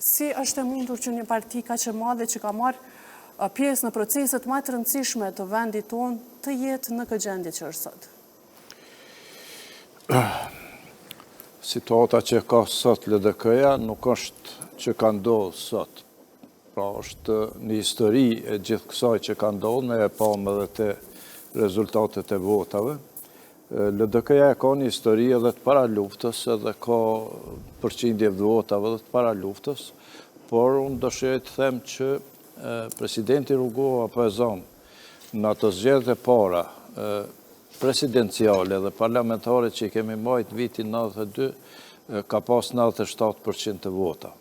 Si është e mundur që një parti ka që madhe që ka marrë pjesë në proceset më të rëndësishme të vendit tonë të jetë në këtë gjendje që është sot? Situata që ka sot LDK-ja nuk është që ka ndodhë sot. Pra është një histori e gjithë kësaj që ka ndodhë, me e pamë edhe të rezultatet e votave. LDK-ja ka një histori edhe të para luftës, edhe ka përqindje votave edhe të para luftës, por unë dëshiroj të them që presidenti Rugova po e zonë në ato zgjedhjet e para presidenciale dhe parlamentare që i kemi majtë vitin 92, ka pas 97% të vota.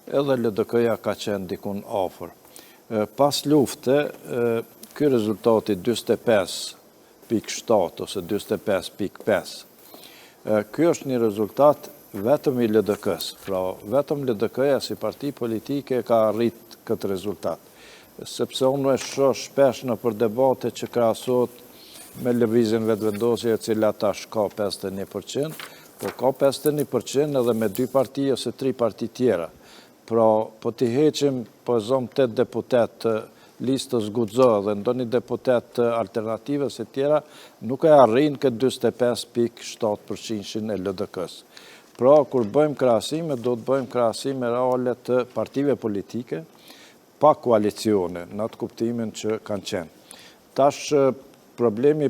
Edhe LDK-ja ka qenë dikun afër. Pas lufte, ky rezultati 25.7 ose 25.5. Ky është një rezultat vetëm i LDK-s. Pra, vetëm LDK-ja si parti politike ka arrit këtë rezultat. Sepse unë e shoh shpesh në për debate që krahasot me lëvizjen vetëvendosje e cila tash ka 51%, por ka 51% edhe me 2 parti ose 3 parti tjera. Pra, po t'i heqim, po zom 8 deputet të listës guxo dhe ndonjë deputet të alternativës e tjera, nuk e arrin këtë 25.7% e LDK-s. Pra, kur bëjmë krahasime, do të bëjmë krahasime reale të partive politike, pa koalicione, në atë kuptimin që kanë qenë. Tash, problemi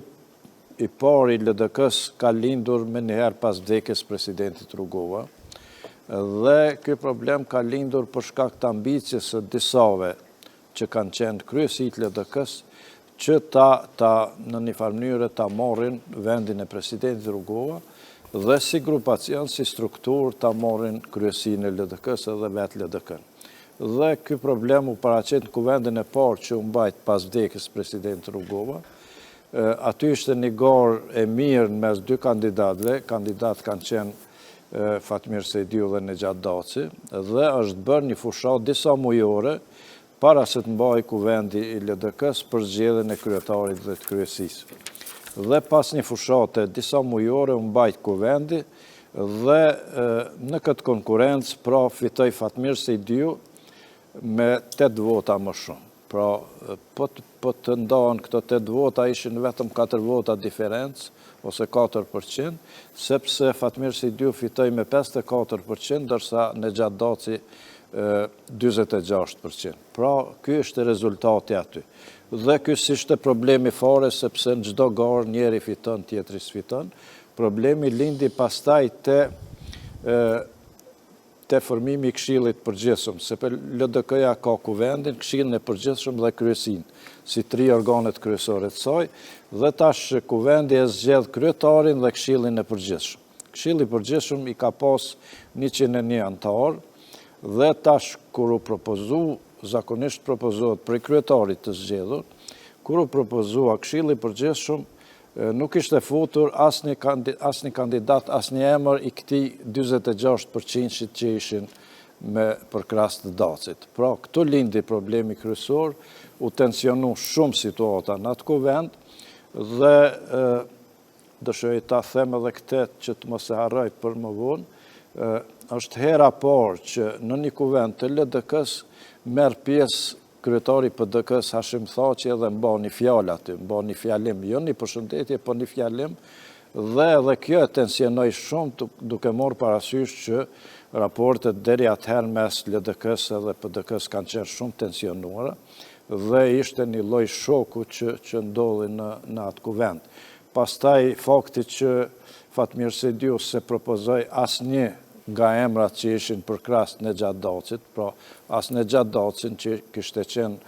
i parë i LDK-s ka lindur me njëherë pas vdekjes presidentit Rugova, dhe ky problem ka lindur për shkak të ambicjes së disave që kanë qenë kryesit LDK-s, që ta në një farë mënyrë ta marrin vendin e presidentit Rugova, dhe si grupacion, si strukturë ta marrin kryesin e LDK-s edhe vetë LDK-n. Dhe ky problem u paraqet në kuvendin e parë që u mbajt pas vdekjes presidentit Rugova. Aty ishte një garë e mirë në mes 2 kandidatëve, kandidatë kanë qenë Fatmir Sejdiu dhe Nejat Daci, dhe është bërë një fushat disa mujore para se të mbajë kuvendi i LDK-s për zgjedhjen e kryetarit dhe të kryesisë. Dhe pas një fushate disa mujore u mbajt kuvendi dhe në këtë konkurrencë pra fitoi Fatmir Sejdiu me 8 vota më shumë. Pra, po të ndahen këto 8 vota ishin vetëm 4 vota diferencë, ose 4%, sepse Fatmir Sejdiu fitoi me 54%, dërsa Nejat Daci 46%. Pra, ky është rezultati aty. Dhe ky s'ishte problemi fare, sepse në çdo garë njeri fiton, tjetri s'fiton. Problemi lindi pastaj te formimi i Këshillit Përgjithshëm, se për LDK-ja ka kuvendin, Këshillin e Përgjithshëm dhe kryesin, si 3 organet kryesore të saj, dhe tash kuvendi e zgjedh kryetarin dhe Këshillin e Përgjithshëm. Këshilli i Përgjithshëm i ka pas 101 antar, dhe tash kur u propozu, zakonisht propozohet për kryetarit të zgjedhur, kur u propozua Këshilli i Përgjithshëm, nuk ishte futur asnjë kandidat, asnjë emër i këtij 46% që ishin për krahas të Dacit. Pra, këtu lindi problemi kryesor, u tensionu shumë situata në atë kuvend, dhe dëshiroj ta them edhe këtë që të mos e harroj për më vonë, është hera parë që në një kuvend të LDK-s merr pjesë kryetari PD-s Hashim Thaçi edhe mba një fjalë aty, mba një fjalim, jo një përshëndetje, po një fjalim, dhe edhe kjo e tensionoi shumë duke marrë parasysh që raportet deri atëherë mes LDK-s edhe PD-s kanë qenë shumë tensionuara, dhe ishte një lloj shoku që ndodhi në atë kuvend. Pastaj fakti që Fatmir Sejdiu se propozoi asnjë nga emrat që ishin për krahas Nejat Dacit, pra as Nejat Dacin që kishte qenë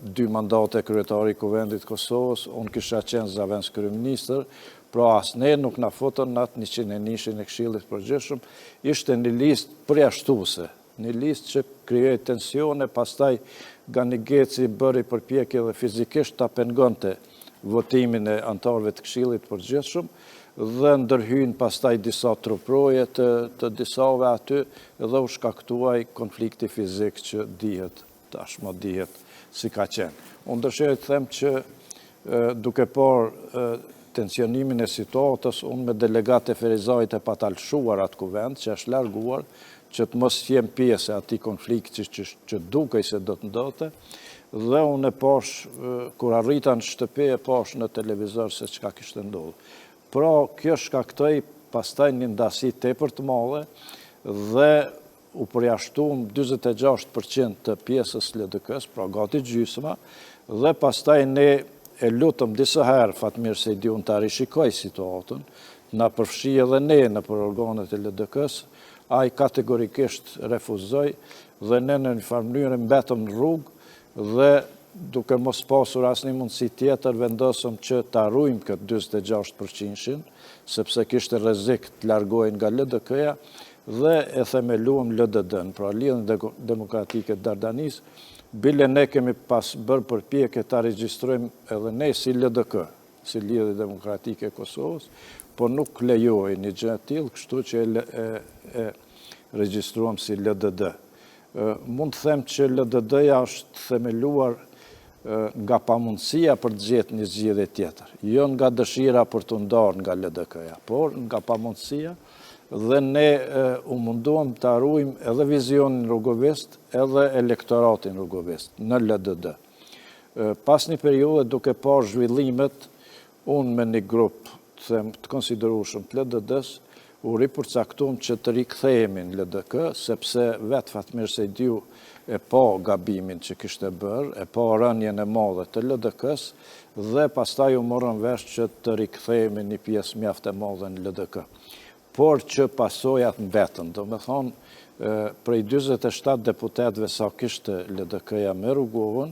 2 mandate kryetari i kuvendit Kosovës, unë kisha qenë zavens kryeministër, pra as ne nuk na futën në atë 101-shin e Këshillit Përgjithshëm, ishte një listë përjashtuese, një listë që krijoi tensione, pastaj Gani Geci bëri përpjekje dhe fizikisht ta pengonte votimin e antarëve të Këshillit Përgjithshëm, dhe ndërhyn pastaj disa truproje të disave aty, dhe u shkaktuaj konflikti fizik që dihet, tashmë dihet si ka qenë. Unë dëshiroj të them që duke parë tensionimin e situatës, unë me delegat e Ferizajt e patalshuar atë kuvend, që është larguar, që të mos jem pjesë ati konflikti që dukej se do të ndote, dhe unë e posh, kur arrita në shtëpi e posh në televizor se çka kishte ndodhur. Pra, kjo shkaktoi pastaj një ndasi tepër të madhe dhe u përjashtuam 46% të pjesës LDK-s, pra gati gjysma, dhe pastaj ne e lutëm disa herë Fatmir Sejdiun të rishikoj situatën, na përfshi edhe ne në për organet e LDK-s, ai kategorikisht refuzoi dhe ne në një farë mënyrë mbetëm në rrugë dhe duke mos pasur asnjë mundësi tjetër vendosëm që ta ruajmë këtë 46%, sepse kishte rrezik të largohej nga LDK-ja dhe e themeluam LDD-n, pra Lidhjen Demokratike të Dardanisë, bile ne kemi pas bërë përpjekje ta regjistrojmë edhe ne si LDK, si Lidhje Demokratike e Kosovës, por nuk lejoj një gjë të tillë, kështu që e regjistruam si LDD. Mund të them që LDD-ja është themeluar nga pamundësia për të gjetur një zgjidhje tjetër, jo nga dëshira për të ndarë nga LDK-ja, por nga pamundësia, dhe ne u munduam të ruajmë edhe vizionin rrugovist, edhe elektoratin rrugovist në LDD. Pas një periudhe duke parë zhvillimet, unë me një grup të konsiderueshëm të LDD-s, u ripërcaktuam që të rikthehemi në LDK, sepse vetë Fatmir Sejdiu e pa gabimin që kishte bërë, e pa rënien e madhe të LDK-s, dhe pastaj u morën vesh që të rikthehemi një pjesë mjaft e madhe në LDK. Por që pasojat mbetën, do me thonë, prej 27 deputetëve sa kishte LDK-ja me Rrugovën,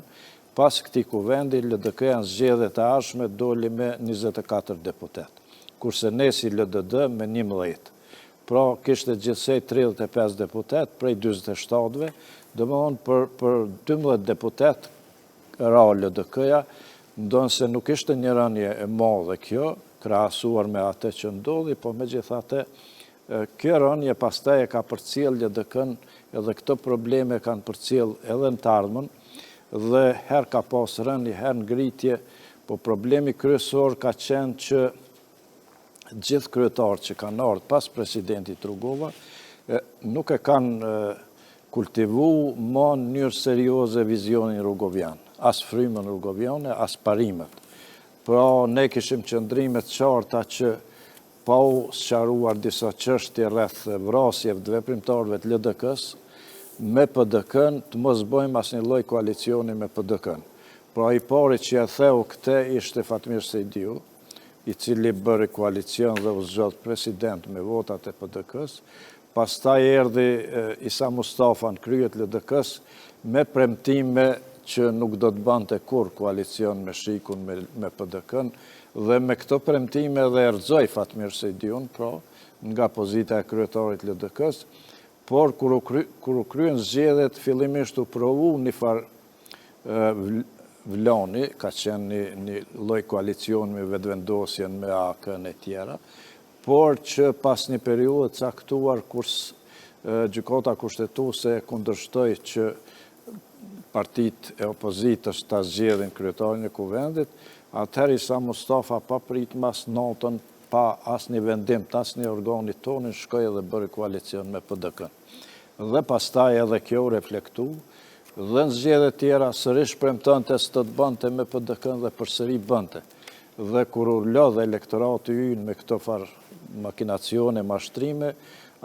pas këtij kuvendi, LDK-ja në zgjedhjet e ardhshme doli me 24 deputet, kurse ne si LDD me 11. Pra, kishte gjithsej 35 deputet prej 27-ve, do me thonë për 12 deputet ra LDK-ja, ndonë se nuk ishte një rënje e madhe kjo, krahasuar me atë që ndodhi, po megjithatë kjo rënje pastaj e ka përcjell LDK-n, edhe këto probleme kanë përcjell edhe në të ardhmen, dhe herë ka pas rënje, herë ngritje, po problemi kryesor ka qenë që gjithë kryetarët që kanë ardhur pas presidentit Rugova nuk e kanë kultivu më në mënyrë serioze vizionin rrugovian, as frymën rrugoviane, as parimet. Pra, ne kishim qëndrimet qarta që pa u sqaruar disa çështje rreth vrasjeve të veprimtarëve të LDK-s, me PDK-n të mos bëjmë asnjë lloj koalicioni me PDK-n. Pra, i pari që e theu këtë ishte Fatmir Sejdiu, i cili bëri koalicion dhe u zgjodh president me votat e PDK-s, pastaj erdhi Isa Mustafa në krye të LDK-s me premtime që nuk do të bante kur koalicion me Shikun, me PDK-n, dhe me këto premtime dhe erxoi Fatmir Sejdiun, pra, nga pozita e kryetarit LDK-s, por kur u kryen zgjedhjet, fillimisht u provu një farë vloni, ka qenë një lloj koalicion me vetëvendosjen me AK-n e tjera, por që pas një periudhe caktuar kur gjykata kushtetuese kundërshtoi që partitë e opozitës ta zgjedhin kryetarin e kuvendit, atëherë Isa Mustafa pa pritmas natën, pa asnjë vendim të asnjë organi tonë, shkoi dhe bëri koalicion me PDK-n. Dhe pastaj edhe kjo reflektu, dhe në zgjedhjet tjera sërish premtonte se do të bënte me PDK-n dhe përsëri bënte. Dhe kur u lodh elektorati ynë me këto farë makinacione, mashtrime,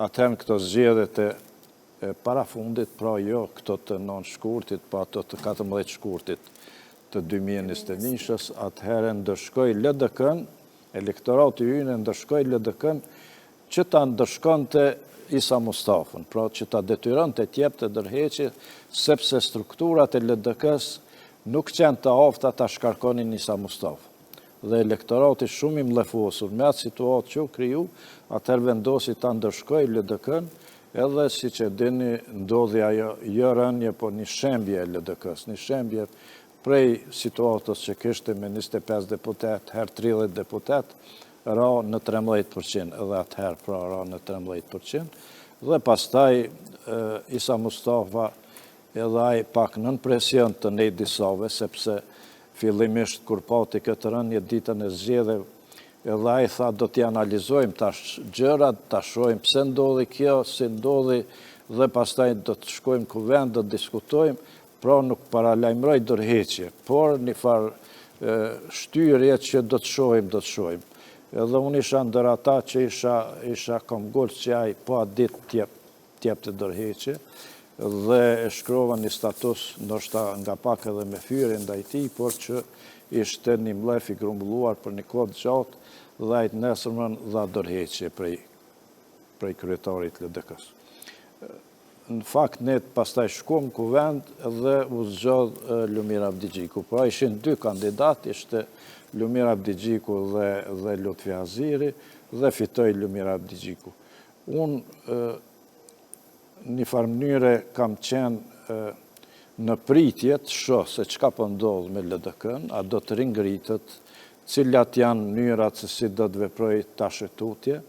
atëherë këto zgjedhjet e parafundit, pra jo këto të 9 shkurtit, pa ato të 14 shkurtit të 2021-s, atëherë ndëshkoi LDK-n, elektorati ynë ndëshkoi LDK-n që ta ndëshkonte Isa Mustafën, pra që ta detyronte të jepte ndërheqje, sepse strukturat e LDK-s nuk qenë të afta ta shkarkonin Isa Mustafën. Dhe elektorati shumë i mllëfosur me atë situatë që u kriju, atëherë vendosi ta ndëshkojë LDK-n, edhe siç e dini ndodhi ajo jo rënje, por një shembje e LDK-s, një shembje prej situatës që kishte me 25 deputet, herë 30 deputet, ra në 13%, edhe atëherë pra ra në 13%, dhe pastaj Isa Mustafa edhe ai pak nën presion të ne disave, sepse fillimisht kur pati këtë rënje ditën e zgjedhjeve, edhe ai tha do t'i analizojmë tash gjërat, ta shohim pse ndodhi kjo, si ndodhi, dhe pastaj do të shkojmë kuvend, do të diskutojmë, pra nuk paralajmëroj dorëheqje, por një farë shtyrje që do të shohim. Edhe unë isha ndër ata që isha kom golës që ai pa ditë tjep të dorëheqje, dhe e shkrova një status, ndoshta nga pak edhe me fyre ndaj tij, por që ishte një mlef i grumbulluar për një kohë gjatë dhe ai nesërmën dha dorëheqje prej kryetarit LDK-s. Në fakt, ne pastaj shkuam kuvend dhe u zgjodh Lumir Abdigjiku. Pra ishin dy kandidat, ishte Lumir Abdigjiku dhe Lutfi Aziri, dhe fitoi Lumir Abdigjiku. Unë një farë mënyre kam qenë në pritje të shoh se çka po ndodh me LDK-n, a do të ringritet, cilat janë mënyrat se si do të veproj tash tutje,